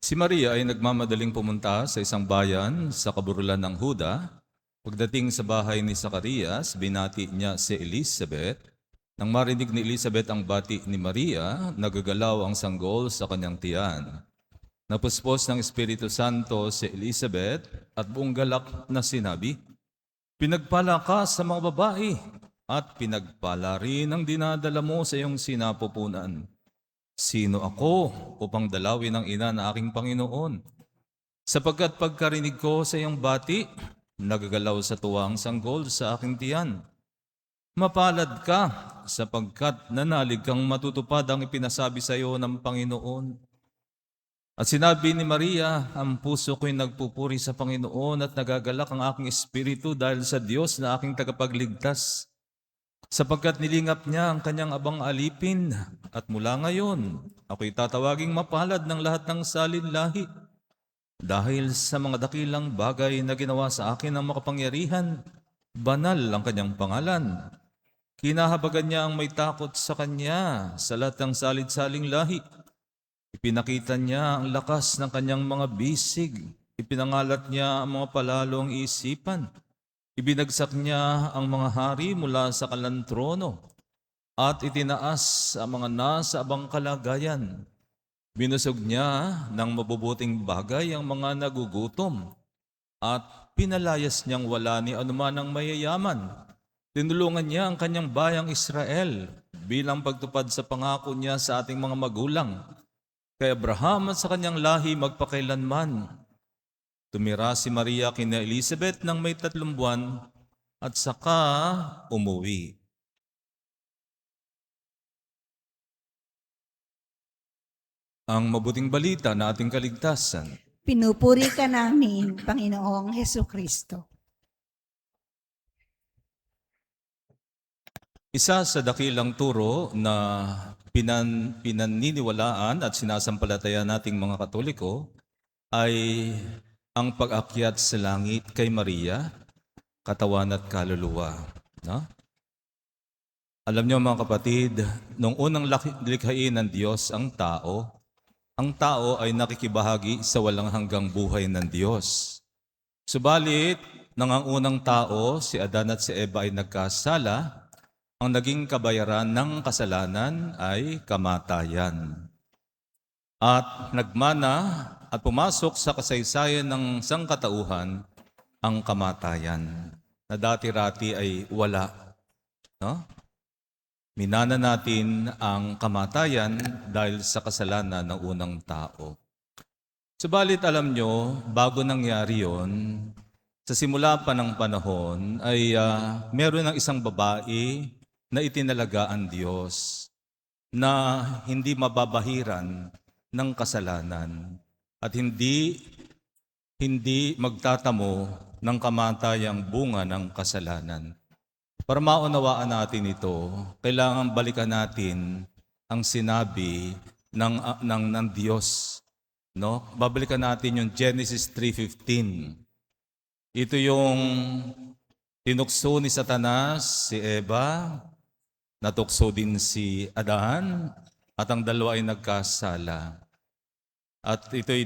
Si Maria ay nagmamadaling pumunta sa isang bayan sa kaburulan ng Huda. Pagdating sa bahay ni Zacarias, binati niya si Elizabeth. Nang marinig ni Elizabeth ang bati ni Maria, nagagalaw ang sanggol sa kanyang tiyan. Napuspos ng Espiritu Santo si Elizabeth at buong galak na sinabi, "Pinagpala ka sa mga babae at pinagpala rin ang dinadala mo sa iyong sinapupunan. Sino ako upang dalawin ang ina na aking Panginoon? Sapagkat pagkarinig ko sa iyong bati, nagagalaw sa tuwa ang sanggol sa aking tiyan. Mapalad ka sapagkat nanalig kang matutupad ang ipinasabi sa iyo ng Panginoon." At sinabi ni Maria, "Ang puso ko'y nagpupuri sa Panginoon at nagagalak ang aking espiritu dahil sa Diyos na aking tagapagligtas. Sapagkat nilingap niya ang kanyang abang alipin at mula ngayon, ako'y tatawaging mapalad ng lahat ng salinlahi. Dahil sa mga dakilang bagay na ginawa sa akin ng makapangyarihan, banal ang kanyang pangalan. Kinahabagan niya ang may takot sa kanya sa lahat ng salid-saling lahi. Ipinakita niya ang lakas ng kanyang mga bisig. Ipinangalat niya ang mga palalong isipan. Ibinagsak niya ang mga hari mula sa kanilang trono at itinaas ang mga nasa abang kalagayan. Binusog niya ng mabubuting bagay ang mga nagugutom at pinalayas niyang wala ni anuman ang mayayaman. Tinulungan niya ang kanyang bayang Israel bilang pagtupad sa pangako niya sa ating mga magulang, kay Abraham at sa kanyang lahi magpakailanman." Tumira si Maria kina Elizabeth ng may 3 buwan at saka umuwi. Ang mabuting balita na ating kaligtasan. Pinupuri ka namin, Panginoong Hesukristo. Isa sa dakilang turo na pinaniniwalaan at sinasampalataya nating mga Katoliko ay ang pag-akyat sa langit kay Maria, katawan at kaluluwa. No? Alam niyo mga kapatid, nung unang likhain ng Diyos ang tao ay nakikibahagi sa walang hanggang buhay ng Diyos. Subalit, nang ang unang tao, si Adan at si Eva ay nagkasala, ang naging kabayaran ng kasalanan ay kamatayan. At nagmana at pumasok sa kasaysayan ng sangkatauhan ang kamatayan, na dati-rati ay wala. No? Minana natin ang kamatayan dahil sa kasalanan ng unang tao. Subalit alam nyo, bago nangyari yon, sa simula pa ng panahon ay meron ng isang babae na itinalaga ang Diyos na hindi mababahiran ng kasalanan at hindi magtatamo ng kamatayang bunga ng kasalanan. Para maunawaan natin ito, kailangan balikan natin ang sinabi ng Diyos. No? Babalikan natin yung Genesis 3:15. Ito yung tinukso ni Satanas si Eva, natukso din si Adan, at ang dalawa ay nagkasala. At ito'y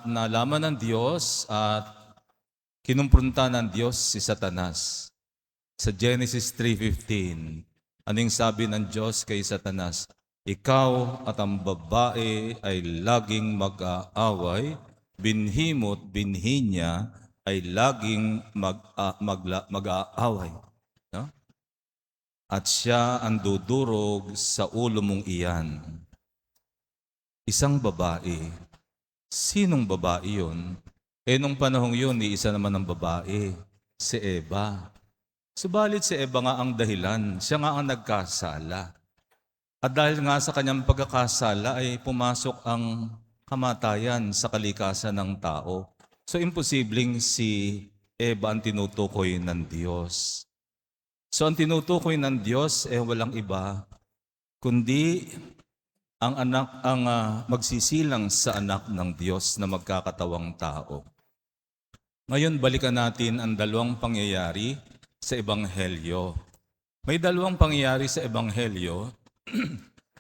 nalaman ng Diyos at kinumpronta ng Diyos si Satanas. Sa Genesis 3:15, anong sabi ng Diyos kay Satanas? "Ikaw at ang babae ay laging mag-aaway, binhi mo't binhi niya ay laging mag-aaway. No? At siya ang dudurog sa ulo mong iyan." Isang babae. Sinong babae yun? Nung panahong yun, isa naman ang babae, si Eva. Subalit si Eva nga ang dahilan, siya nga ang nagkasala. At dahil nga sa kanyang pagkakasala ay pumasok ang kamatayan sa kalikasan ng tao. So imposibleng si Eva ang tinutukoy ng Diyos. So ang tinutukoy ng Diyos walang iba kundi ang magsisilang sa anak ng Diyos na magkakatawang tao. Ngayon balikan natin ang 2 pangyayari sa Ebanghelyo. May 2 pangyayari sa Ebanghelyo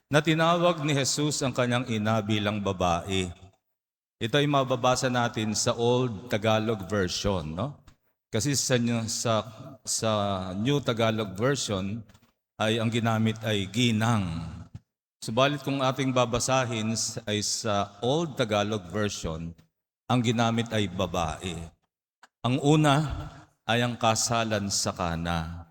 na tinawag ni Jesus ang kanyang ina bilang babae. Ito ay mababasa natin sa Old Tagalog Version, no? Kasi sa New Tagalog Version ay ang ginamit ay ginang. Subalit kung ating babasahin ay sa Old Tagalog Version, ang ginamit ay babae. Ang una ay ang kasalan sa Kana.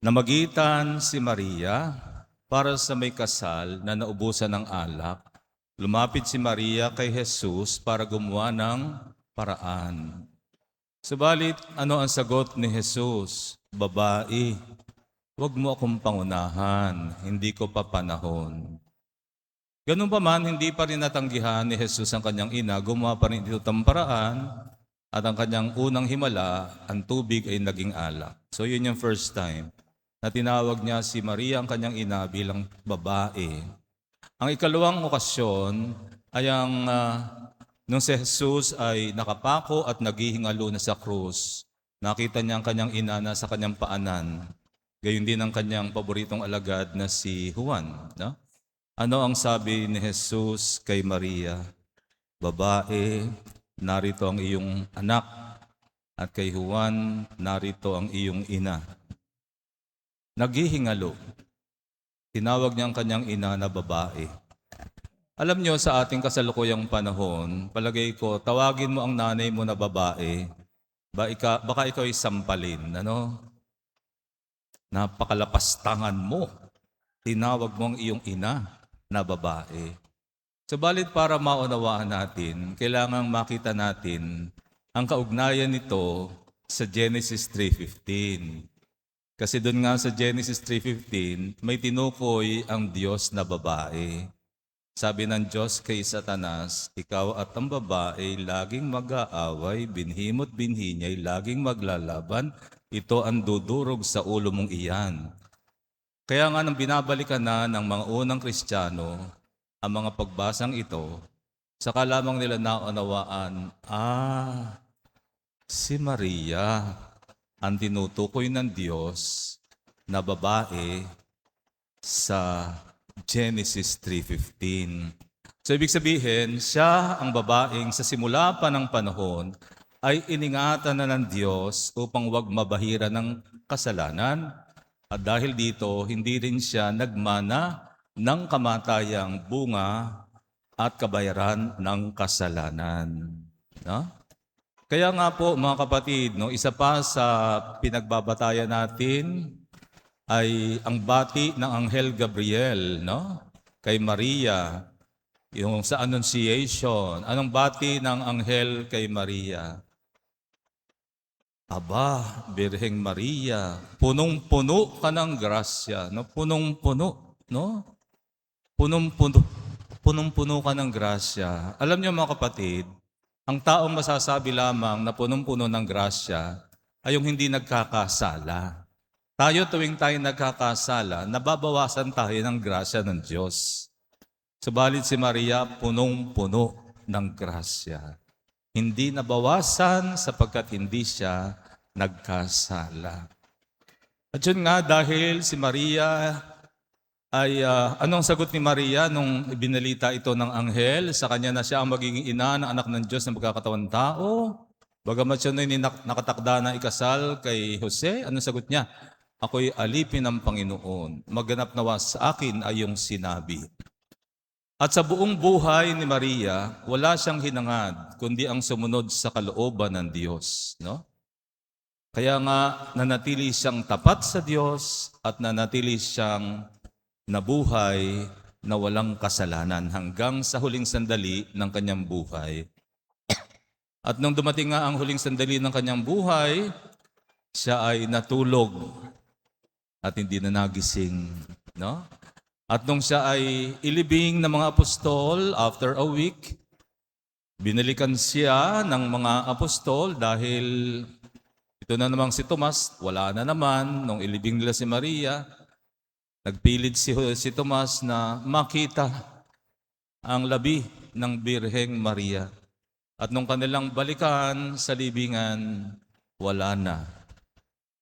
Namagitan si Maria para sa may kasal na naubusan ng alak. Lumapit si Maria kay Jesus para gumawa ng paraan. Subalit, ano ang sagot ni Jesus? Babae, huwag mo akong pangunahan, hindi ko pa panahon. Ganun pa man, hindi pa rin natanggihan ni Jesus ang kanyang ina, gumawa pa rin ito ng paraan, at ang kanyang unang himala, ang tubig ay naging alak. So yun yung first time na tinawag niya si Maria, ang kanyang ina, bilang babae. Ang ikalawang okasyon ay nung si Jesus ay nakapako at naghihingalo na sa krus, nakita niya ang kanyang ina na sa kanyang paanan. Gayon din ang kanyang paboritong alagad na si Juan. No? Ano ang sabi ni Jesus kay Maria? Babae, narito ang iyong anak. At kay Juan, narito ang iyong ina. Naghihingalo. Tinawag niya ang kanyang ina na babae. Alam niyo, sa ating kasalukuyang panahon, palagay ko, tawagin mo ang nanay mo na babae, baka ikaw ay sampalin, ano? Napakalapastangan mo. Tinawag mo ang iyong ina na babae. Subalit para maunawaan natin, kailangang makita natin ang kaugnayan nito sa Genesis 3:15. Kasi doon nga sa Genesis 3:15, may tinukoy ang Diyos na babae. Sabi ng Diyos kay Satanas, ikaw at ang babae laging mag-aaway, binhimo't binhi niya'y laging maglalaban, ito ang dudurog sa ulo mong iyan. Kaya nga nang binabalikan na ng mga unang Kristiyano ang mga pagbasang ito, saka lamang nila naunawaan, si Maria ang tinutukoy ng Diyos na babae sa Genesis 3:15. So ibig sabihin, siya ang babaeng sa simula pa ng panahon ay iningatan na ng Diyos upang wag mabahira ng kasalanan. At dahil dito, hindi rin siya nagmana ng kamatayang bunga at kabayaran ng kasalanan. No? Kaya nga po mga kapatid, no, isa pa sa pinagbabatayan natin ay ang bati ng Anghel Gabriel, no? Kay Maria, yung sa Annunciation. Anong bati ng Anghel kay Maria? Aba, Birheng Maria, punong-puno ka ng grasya, no? Punong-puno, no? Punong-puno ka ng grasya. Alam niyo mga kapatid, ang taong masasabi lamang na punong-puno ng grasya ay yung hindi nagkakasala. Tayo tuwing tayo nagkakasala, nababawasan tayo ng grasya ng Diyos. Subalit si Maria, punong-puno ng grasya. Hindi nabawasan sapagkat hindi siya nagkasala. At yun nga, dahil si Maria ay, anong sagot ni Maria nung ibinalita ito ng anghel? Sa kanya na siya ang magiging ina ng anak ng Diyos na magkakatawan tao. Bagamat siya na nakatakda na ikasal kay Jose, anong sagot niya? Ako'y alipin ng Panginoon. Maganap nawa sa akin ay iyong sinabi. At sa buong buhay ni Maria, wala siyang hinangad, kundi ang sumunod sa kalooban ng Diyos. No? Kaya nga, nanatili siyang tapat sa Diyos at nanatili siyang nabuhay na walang kasalanan hanggang sa huling sandali ng kanyang buhay. At nung dumating nga ang huling sandali ng kanyang buhay, siya ay natulog at hindi na nagising, no? At nung siya ay ilibing ng mga apostol after a week, binalikan siya ng mga apostol dahil ito na namang si Tomas, wala na naman. Nung ilibing nila si Maria, nagpilit si Tomas na makita ang labi ng Birheng Maria. At nung kanilang balikan sa libingan, wala na.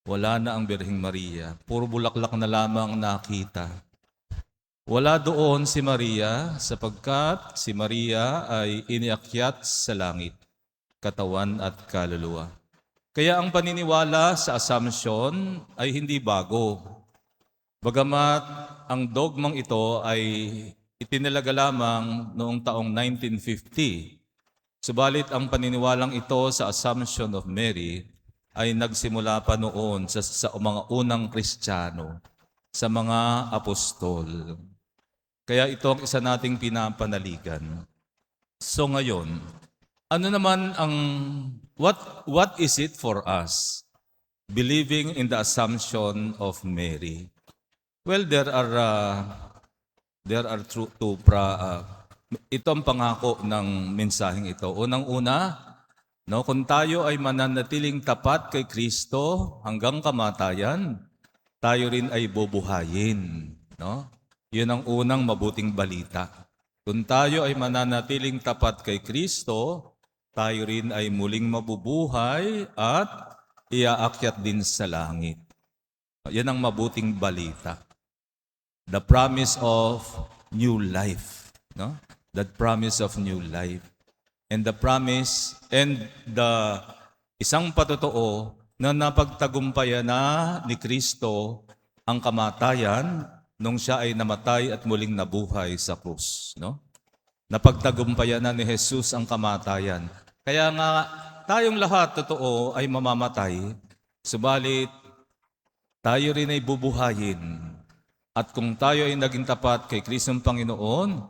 Wala na ang Birheng Maria. Puro bulaklak na lamang nakita. Wala doon si Maria sapagkat si Maria ay iniakyat sa langit, katawan at kaluluwa. Kaya ang paniniwala sa Assumption ay hindi bago. Bagamat ang dogmang ito ay itinalaga lamang noong taong 1950, subalit ang paniniwalang ito sa Assumption of Mary ay nagsimula pa noon sa mga unang Kristiyano, sa mga apostol. Kaya ito ang isa nating pinapanaligan. So ngayon, ano naman ang what is it for us believing in the Assumption of Mary? Well, there are ito ang pangako ng mensaheng ito. Unang-una, no, kung tayo ay mananatiling tapat kay Kristo hanggang kamatayan, tayo rin ay bubuhayin, no? 'Yun ang unang mabuting balita. Kung tayo ay mananatiling tapat kay Kristo, tayo rin ay muling mabubuhay at iaakyat din sa langit. 'Yan ang mabuting balita. The promise of new life, no? That promise of new life. And the promise and the isang patotoo na napagtagumpayan na ni Kristo ang kamatayan nung siya ay namatay at muling nabuhay sa krus, no? Napagtagumpayan na ni Jesus ang kamatayan. Kaya nga tayong lahat totoo ay mamamatay, subalit tayo rin ay bubuhayin. At kung tayo ay naging tapat kay Kristong Panginoon,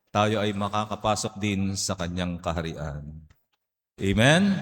tayo ay makakapasok din sa kanyang kaharian. Amen?